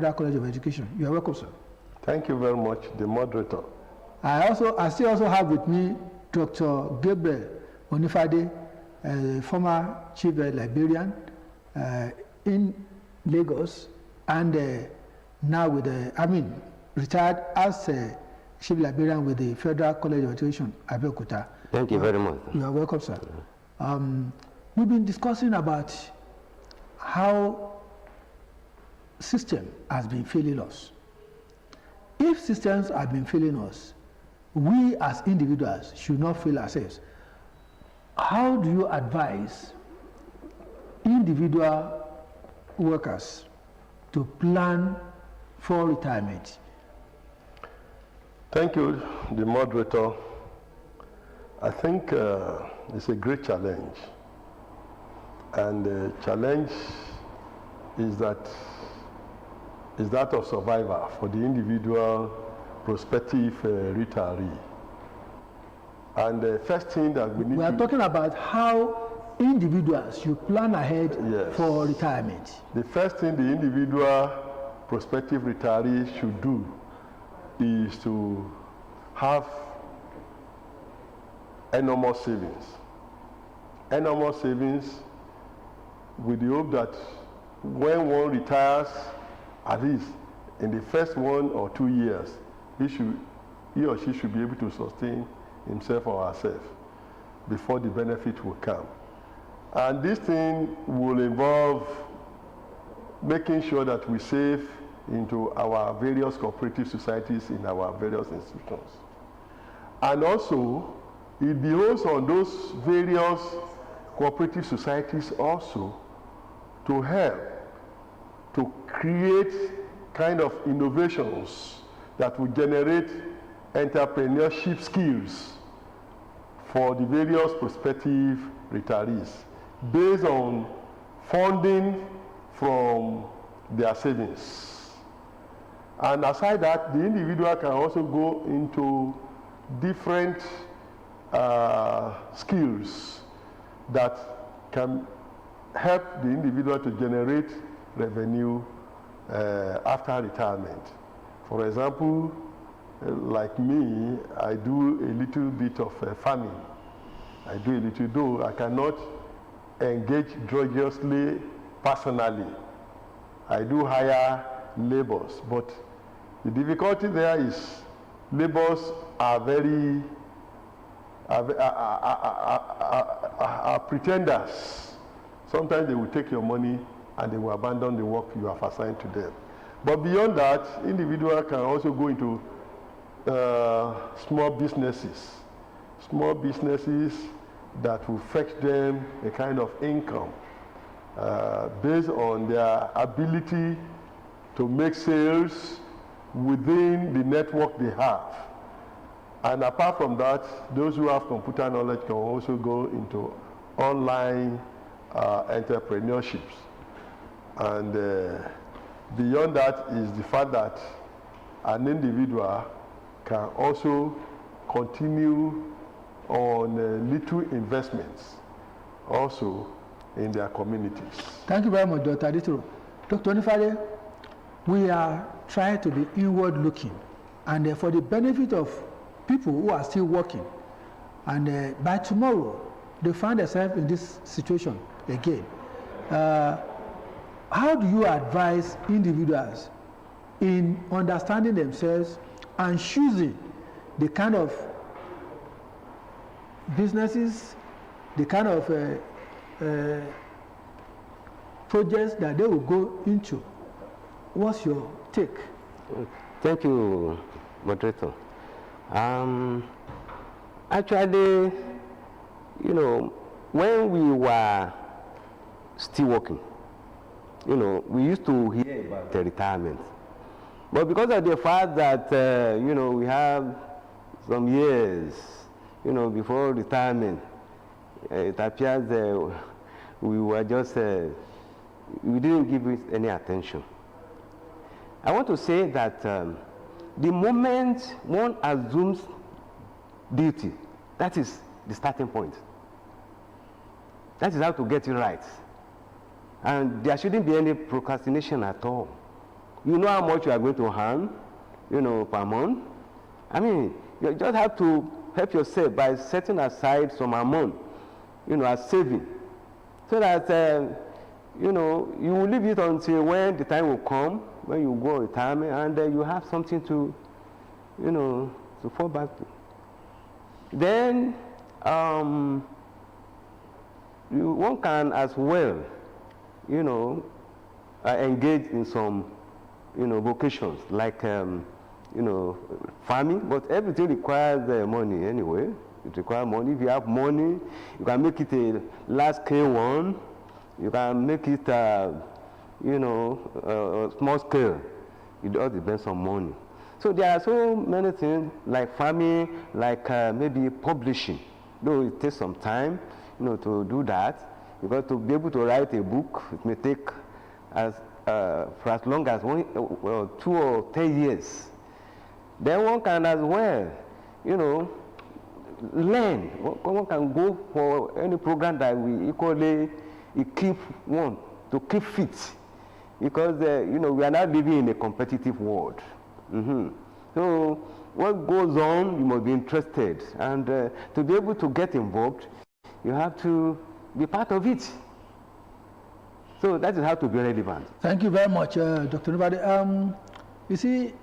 Federal College of Education. You are welcome, sir. Thank you very much, the moderator. I still also have with me Dr. Gabriel ONIFADE, former chief librarian in Lagos, and now with retired as chief librarian with the Federal College of Education, Abeokuta. Thank you very much. You are welcome, sir. We've been discussing about how system has been failing us. If systems have been failing us, we as individuals should not fail ourselves. How do you advise individual workers to plan for retirement? Thank you, the moderator. I think it's a great challenge. And the challenge is that of survival for the individual prospective retiree. And the first thing that we are talking about how individuals should plan ahead for retirement. The first thing the individual prospective retiree should do is to have enormous savings. Enormous savings with the hope that when one retires, at least in the first 1 or 2 years, he or she should be able to sustain himself or herself before the benefit will come. And this thing will involve making sure that we save into our various cooperative societies in our various institutions. And also, it behoves on those various cooperative societies also to help to create kind of innovations that will generate entrepreneurship skills for the various prospective retirees based on funding from their savings. And aside that, the individual can also go into different skills that can help the individual to generate revenue after retirement. For example, like me, I do a little bit of farming. I do a little, though I cannot engage drudgeously personally. I do hire laborers, but the difficulty there is laborers are very pretenders. Sometimes they will take your money and they will abandon the work you have assigned to them. But beyond that, individuals can also go into small businesses that will fetch them a kind of income based on their ability to make sales within the network they have. And apart from that, those who have computer knowledge can also go into online entrepreneurships. And beyond that is the fact that an individual can also continue on little investments also in their communities. Thank you very much, Dr. ADETORO. Dr. ONIFADE, we are trying to be inward looking, and for the benefit of people who are still working, and by tomorrow they find themselves in this situation again. How do you advise individuals in understanding themselves and choosing the kind of businesses, the kind of projects that they will go into? What's your take? Thank you, moderator. Actually, you know, when we were still working, you know, we used to hear about the retirement. But because of the fact that, you know, we have some years, you know, before retirement, it appears we were just, we didn't give it any attention. I want to say that the moment one assumes duty, that is the starting point. That is how to get it right. And there shouldn't be any procrastination at all. you know how much you are going to earn, you know, per month. I mean, you just have to help yourself by setting aside some amount, you know, as saving, so that, you know, you will leave it until when the time will come, when you go on retirement, and you have something to, you know, to fall back to. Then, one can as well, you know, engage in some, you know, vocations like, you know, farming, but everything requires money anyway. It requires money. If you have money, you can make it a large-scale one. You can make it, you know, a small scale. It all depends on money. So there are so many things like farming, like maybe publishing. Though it takes some time, you know, to do that, because to be able to write a book, it may take for as long as 2 or 10 years. Then one can as well, you know, learn. One can go for any program that will equally equip one to keep fit, because you know, we are now living in a competitive world. So what goes on, you must be interested, and to be able to get involved, you have to be part of it. So that is how to be relevant. Thank you very much, Dr. Onifade. You see,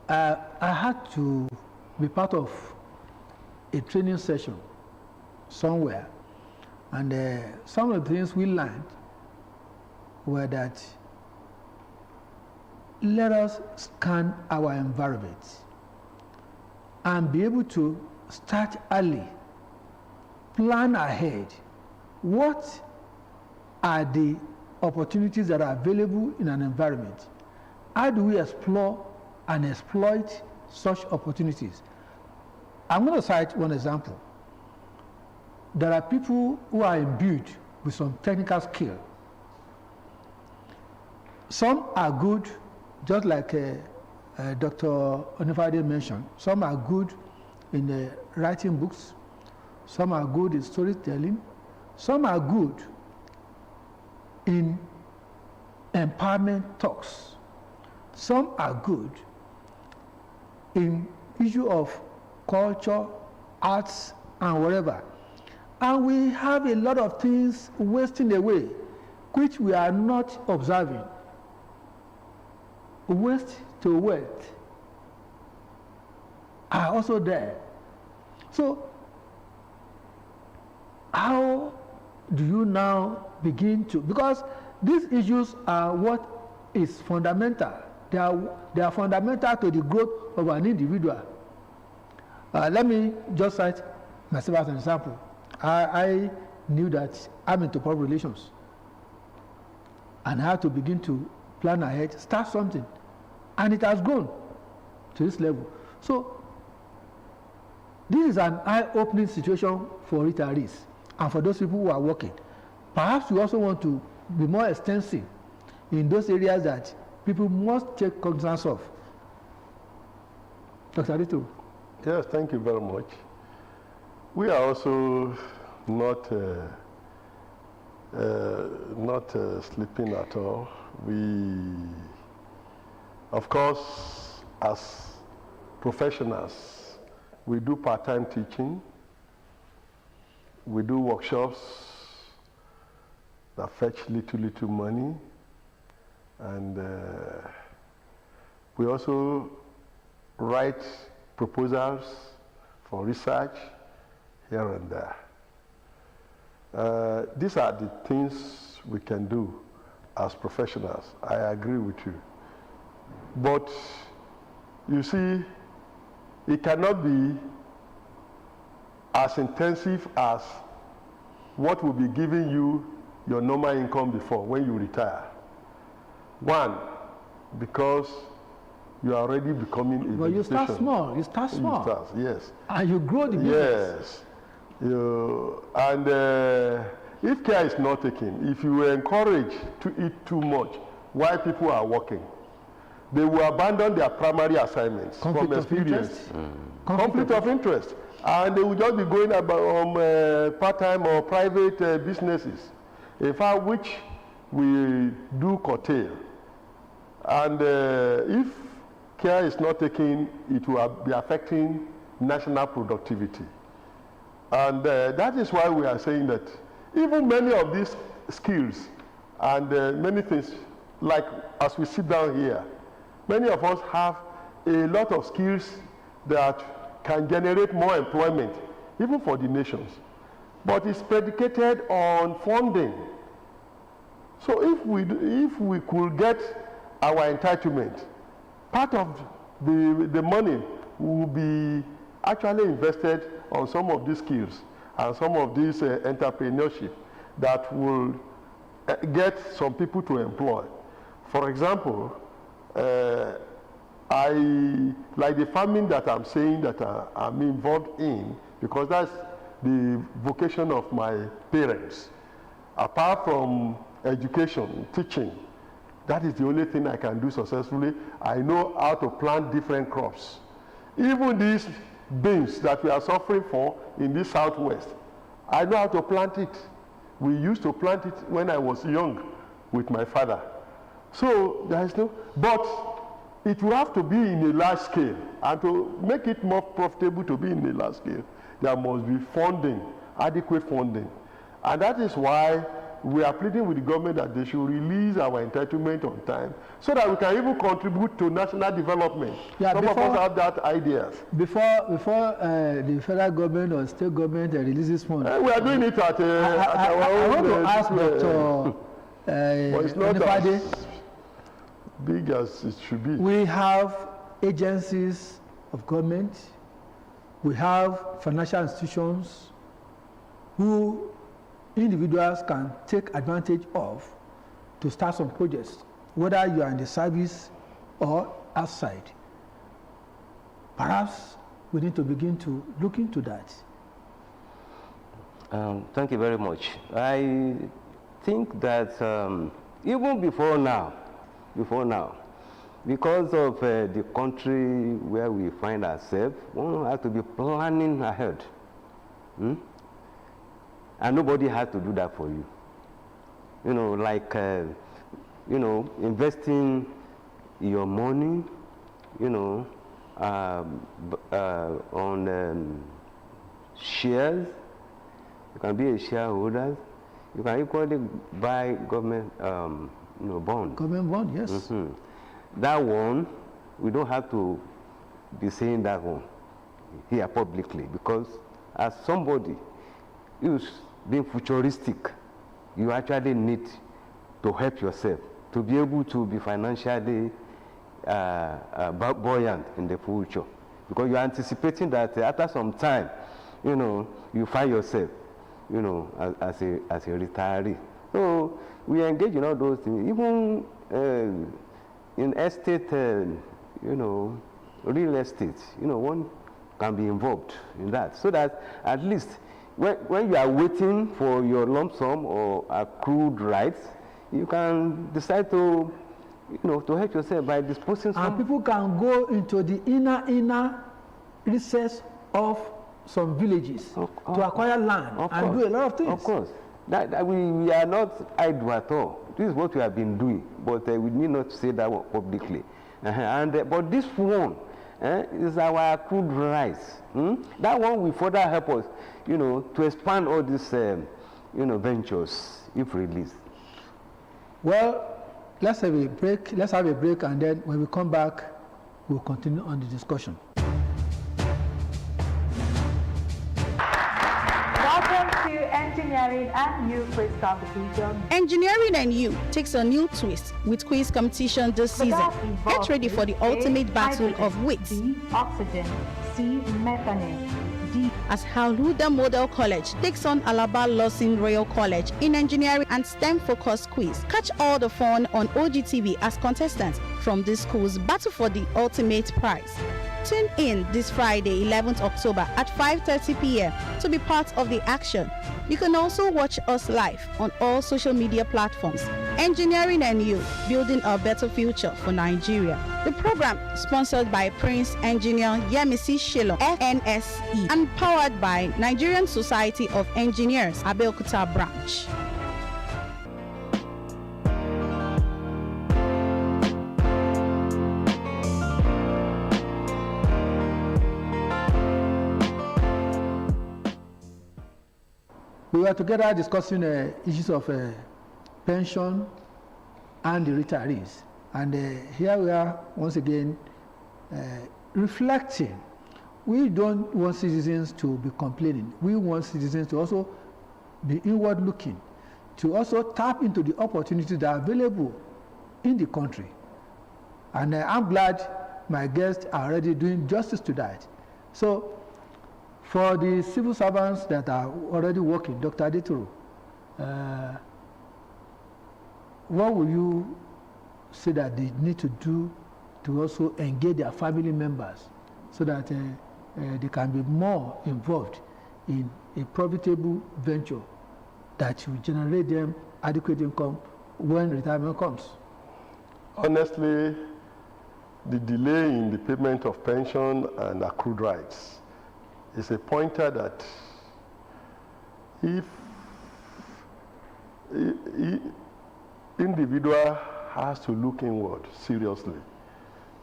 I had to be part of a training session somewhere, and some of the things we learned were that let us scan our environment and be able to start early, plan ahead. What are the opportunities that are available in an environment? How do we explore and exploit such opportunities? I'm going to cite one example. There are people who are imbued with some technical skill. Some are good, just like Dr. Onifade mentioned. Some are good in writing books. Some are good in storytelling. Some are good in empowerment talks. Some are good in issue of culture, arts, and whatever. And we have a lot of things wasting away, which we are not observing. Waste to wealth are also there. So how do you now begin to, because these issues are what is fundamental. They are fundamental to the growth of an individual. Let me just cite myself as an example. I knew that I'm into public relations, and I had to begin to plan ahead, start something, and it has grown to this level. So this is an eye-opening situation for retirees and for those people who are working. Perhaps we also want to be more extensive in those areas that people must take cognizance of. Dr. ADETORO. Yes, thank you very much. We are also not sleeping at all. We, of course, as professionals, we do part-time teaching. We do workshops that fetch little money, and we also write proposals for research here and there. These are the things we can do as professionals. I agree with you. But you see, it cannot be as intensive as what will be giving you your normal income before when you retire. One, because you are already becoming a But you start small. You start small. You start, yes. And you grow the business. Yes. And if care is not taken, if you encourage to eat too much while people are working, they will abandon their primary assignments from experience. Conflict of interest. And they will just be going about part-time or private businesses, in fact, which we do curtail. And if care is not taken, it will be affecting national productivity. And that is why we are saying that even many of these skills and many things, like as we sit down here, many of us have a lot of skills that can generate more employment, even for the nations. But it's predicated on funding. So if we could get our entitlement, part of the money will be actually invested on some of these skills and some of this entrepreneurship that will get some people to employ. For example, like the farming that I'm saying that I'm involved in, because that's the vocation of my parents. Apart from education, teaching, that is the only thing I can do successfully. I know how to plant different crops. Even these beans that we are suffering for in the Southwest, I know how to plant it. We used to plant it when I was young with my father. So there is no, but it will have to be in a large scale. And to make it more profitable to be in a large scale, there must be funding, adequate funding. And that is why we are pleading with the government that they should release our entitlement on time so that we can even contribute to national development. Yeah, some of us have that ideas. Before the federal government or state government releases funds. We are doing it at our own. I want to ask Dr. But it's not as big as it should be. We have agencies of government. We have financial institutions who individuals can take advantage of to start some projects, whether you are in the service or outside. Perhaps we need to begin to look into that. Thank you very much. I think that even before now, because of the country where we find ourselves, one has to be planning ahead. And nobody has to do that for you. You know, like, you know, investing your money, you know, on shares. You can be a shareholder. You can equally buy government, you know, bond. Government bond, yes. That one, we don't have to be saying that one here publicly, because as somebody who's being futuristic, you actually need to help yourself to be able to be financially buoyant in the future, because you're anticipating that after some time, you know, you find yourself, you know, as a retiree. So we engage in all those things, even in estate, you know, real estate, you know, one can be involved in that, so that at least when you are waiting for your lump sum or accrued rights, you can decide to, you know, to help yourself by disposing some. And people can go into the inner recess of some villages to acquire land and do a lot of things. Of course. That we are not idle at all. This is what we have been doing, but we need not say that one publicly. But this one is our accrued rights. That one will further help us, you know, to expand all these, you know, ventures if released. Well, let's have a break. Let's have a break, and then when we come back, we'll continue on the discussion. Engineering and You quiz competition. Engineering and You takes a new twist with quiz competition this season. Get ready for the ultimate battle of wits. B, oxygen. C, methane. D. As Halhuda Model College takes on Alaba Lawson Royal College in engineering and STEM-focused quiz. Catch all the fun on OGTV as contestants from this school's battle for the ultimate prize. Tune in this Friday, 11th October at 5:30 p.m. to be part of the action. You can also watch us live on all social media platforms. Engineering and You, building a better future for Nigeria. The program is sponsored by Prince Engineer Yemisi Shilo, FNSE, and powered by Nigerian Society of Engineers, Abeokuta branch. We were together discussing issues of pension and the retirees. And here we are once again reflecting. We don't want citizens to be complaining. We want citizens to also be inward looking, to also tap into the opportunities that are available in the country. And I'm glad my guests are already doing justice to that. So for the civil servants that are already working, Dr. ADETORO, what will you say that they need to do to also engage their family members so that they can be more involved in a profitable venture that will generate them adequate income when retirement comes? Honestly, the delay in the payment of pension and accrued rights is a pointer that if individual has to look inward seriously,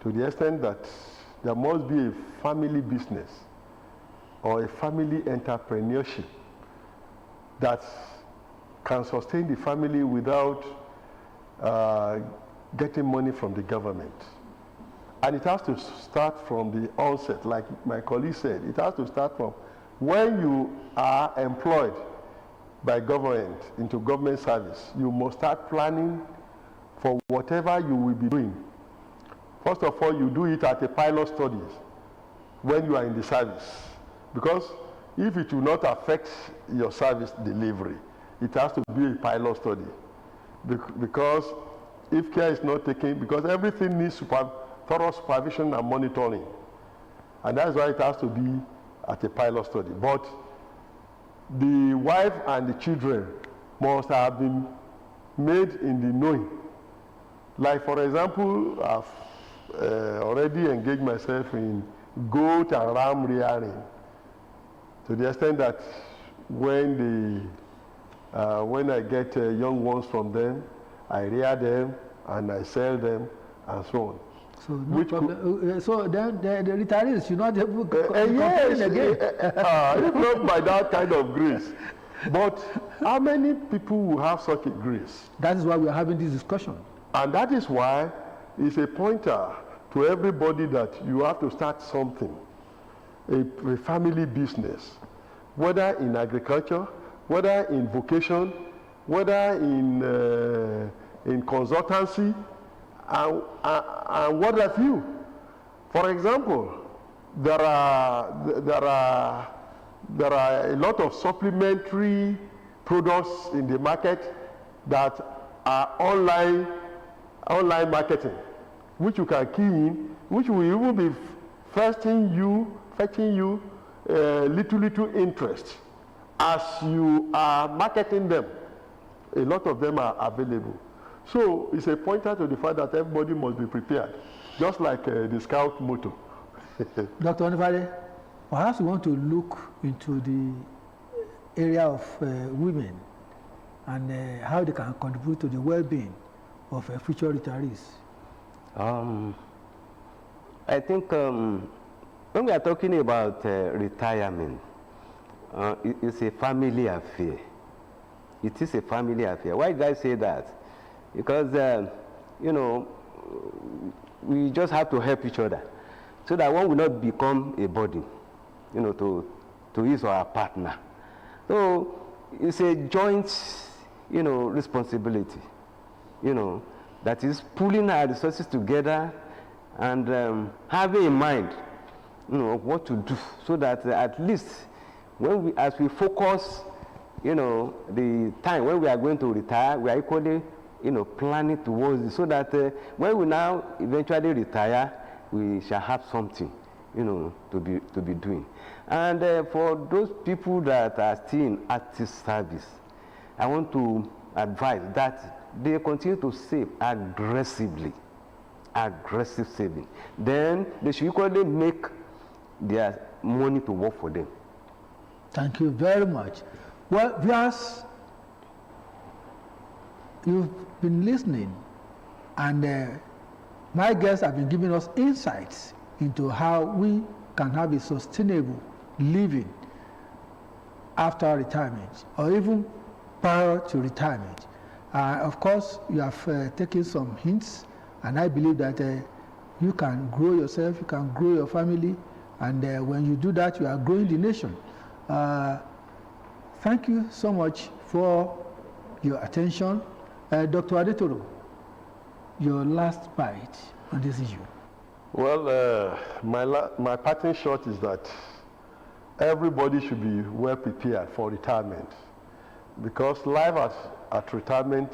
to the extent that there must be a family business or a family entrepreneurship that can sustain the family without getting money from the government. And it has to start from the onset, like my colleague said. It has to start from when you are employed by government into government service. You must start planning for whatever you will be doing. First of all, you do it at a pilot study when you are in the service. Because if it will not affect your service delivery, it has to be a pilot study. Because if care is not taken, because everything needs thorough supervision and monitoring. And that's why it has to be at a pilot study. But the wife and the children must have been made in the knowing. Like, for example, I've already engaged myself in goat and ram rearing, to the extent that when I get young ones from them, I rear them and I sell them and so on. So, no problem. So then the retirees should not complain again. If not by that kind of grace. But how many people will have such a grace? That is why we are having this discussion. And that is why it's a pointer to everybody that you have to start something, a family business, whether in agriculture, whether in vocation, whether in consultancy, and what have you. For example, there are a lot of supplementary products in the market that are online marketing, which you can key in, which will even be fetching you little interest as you are marketing them. A lot of them are available. So it's a pointer to the fact that everybody must be prepared, just like the Scout motto. Dr. ONIFADE, perhaps you want to look into the area of women and how they can contribute to the well-being of future retirees. I think when we are talking about retirement, it's a family affair. It is a family affair. Why did I say that? Because, we just have to help each other so that one will not become a burden, to his or our partner. So it's a joint, responsibility, that is pulling our resources together and having in mind, what to do so that at least as we focus, the time when we are going to retire, we are equally planning towards it, so that when we now eventually retire, we shall have something, to be doing. And for those people that are still in active service, I want to advise that they continue to save aggressively, aggressive saving. Then they should equally make their money to work for them. Thank you very much. Well, viewers, you've been listening, and my guests have been giving us insights into how we can have a sustainable living after retirement or even prior to retirement. Of course, you have taken some hints, and I believe that you can grow yourself, you can grow your family, and when you do that, you are growing the nation. Thank you so much for your attention. Dr. ADETORO, your last bite on this issue. Well, my parting shot is that everybody should be well prepared for retirement, because life at retirement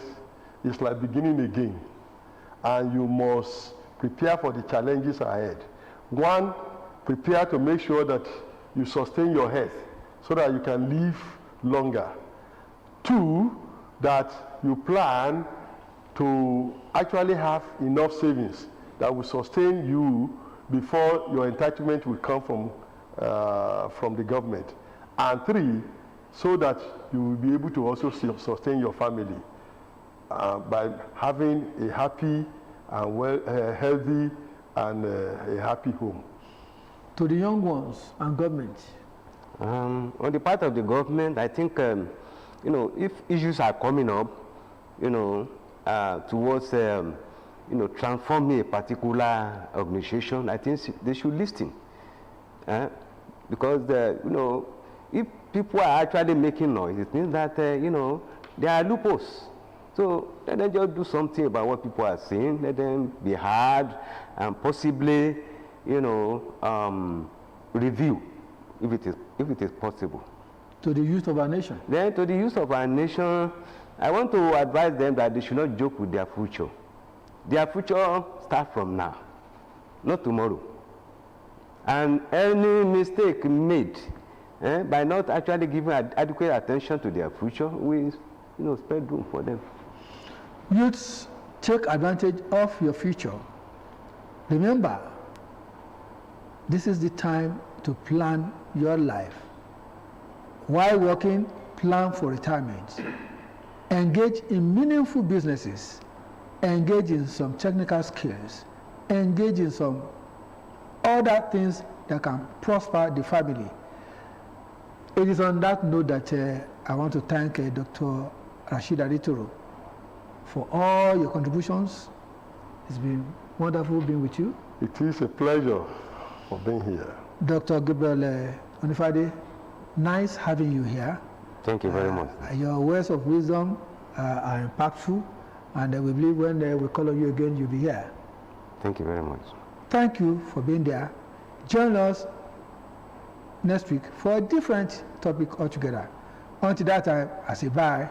is like beginning again, and you must prepare for the challenges ahead. One, prepare to make sure that you sustain your health so that you can live longer. Two, that you plan to actually have enough savings that will sustain you before your entitlement will come from the government. And three, so that you will be able to also sustain your family by having a happy and healthy and a happy home. To the young ones and government? On the part of the government, I think, you know, if issues are coming up, you know, towards, you know, transforming a particular organization, I think they should listen. Because, you know, if people are actually making noise, it means that, you know, there are loopholes. So let them just do something about what people are saying. Let them be heard and possibly, you know, review if it is possible. To the youth of our nation? Then to the youth of our nation, I want to advise them that they should not joke with their future. Their future starts from now, not tomorrow. And any mistake made by not actually giving adequate attention to their future, we, you know, spare room for them. Youths, take advantage of your future. Remember, this is the time to plan your life. While working, plan for retirement. Engage in meaningful businesses. Engage in some technical skills. Engage in some other things that can prosper the family. It is on that note that I want to thank Dr. RASHEED ADETORO for all your contributions. It's been wonderful being with you. It is a pleasure for being here. Dr. GABRIEL ONIFADE, nice having you here. Thank you very much. Your words of wisdom are impactful, and we believe when we call on you again, you'll be here. Thank you very much. Thank you for being there. Join us next week for a different topic altogether. Until that time, I say bye.